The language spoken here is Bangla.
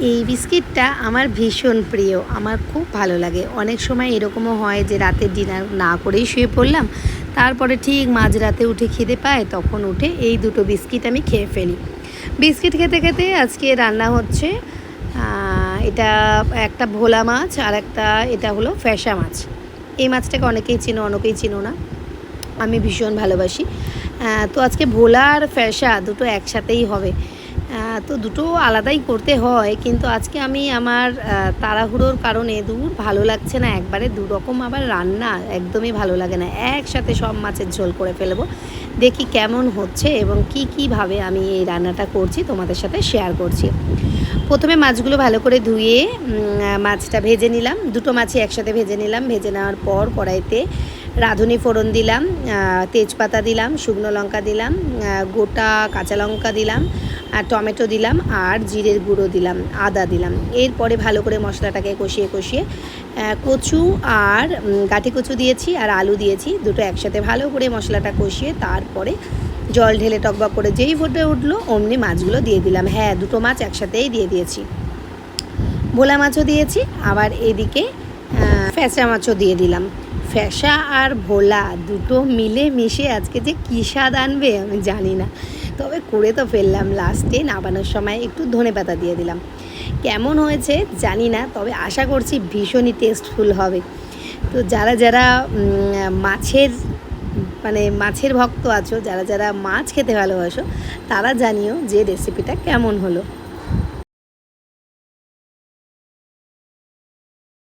এই বিস্কিটটা আমার ভীষণ প্রিয়, আমার খুব ভালো লাগে। অনেক সময় এরকমও হয় যে রাতের ডিনার না করেই শুয়ে পড়লাম, তারপরে ঠিক মাঝরাতে উঠে খিদে পায়, তখন উঠে এই দুটো বিস্কিট আমি খেয়ে ফেলি। বিস্কিট খেতে খেতে আজকে রান্না হচ্ছে এটা একটা ভোলা মাছ, আর একটা এটা হলো ফ্যাসা মাছ। এই মাছটাকে অনেকেই চিনো, অনেকেই চিনো না। আমি ভীষণ ভালোবাসি। তো আজকে ভোলা আর ফ্যাসা দুটো একসাথেই হবে। তো দুটো আলাদাই করতে হয়, কিন্তু আজকে আমি আমার তাড়াহুড়োর কারণে ভালো লাগছে না, একবারে দুরকম আবার রান্না একদমই ভালো লাগে না। একসাথে সব মাছের ঝোল করে ফেলবো, দেখি কেমন হচ্ছে এবং কীভাবে আমি এই রান্নাটা করছি তোমাদের সাথে শেয়ার করছি। প্রথমে মাছগুলো ভালো করে ধুয়ে মাছটা ভেজে নিলাম, দুটো মাছই একসাথে ভেজে নিলাম। ভেজে নেওয়ার পর কড়াইতে রাঁধুনি ফোড়ন দিলাম, তেজপাতা দিলাম, শুকনো লঙ্কা দিলাম, গোটা কাঁচা লঙ্কা দিলাম, আর টমেটো দিলাম, আর জিরের গুঁড়ো দিলাম, আদা দিলাম। এরপরে ভালো করে মশলাটাকে কষিয়ে কষিয়ে কচু আর গাঁঠি কচু দিয়েছি, আর আলু দিয়েছি, দুটো একসাথে ভালো করে মশলাটা কষিয়ে তারপরে জল ঢেলে টকবক করে যেই ফুটে উঠলো অমনি মাছগুলো দিয়ে দিলাম। হ্যাঁ, দুটো মাছ একসাথেই দিয়ে দিয়েছি। ভোলা মাছও দিয়েছি, আবার এদিকে ফ্যাসা মাছও দিয়ে দিলাম। ফ্যাসা আর ভোলা দুটো মিলে মিশে আজকে যে কী স্বাদ আনবে আমি জানি না, তবে করে তো ফেললাম। লাস্টে নামানোর সময় একটু ধনেপাতা দিয়ে দিলাম। কেমন হয়েছে জানি না, তবে আশা করছি ভীষণই টেস্টফুল হবে। তো যারা যারা মাছের ভক্ত আছো, যারা যারা মাছ খেতে ভালোবাসো, তারা জানিও যে রেসিপিটা কেমন হলো।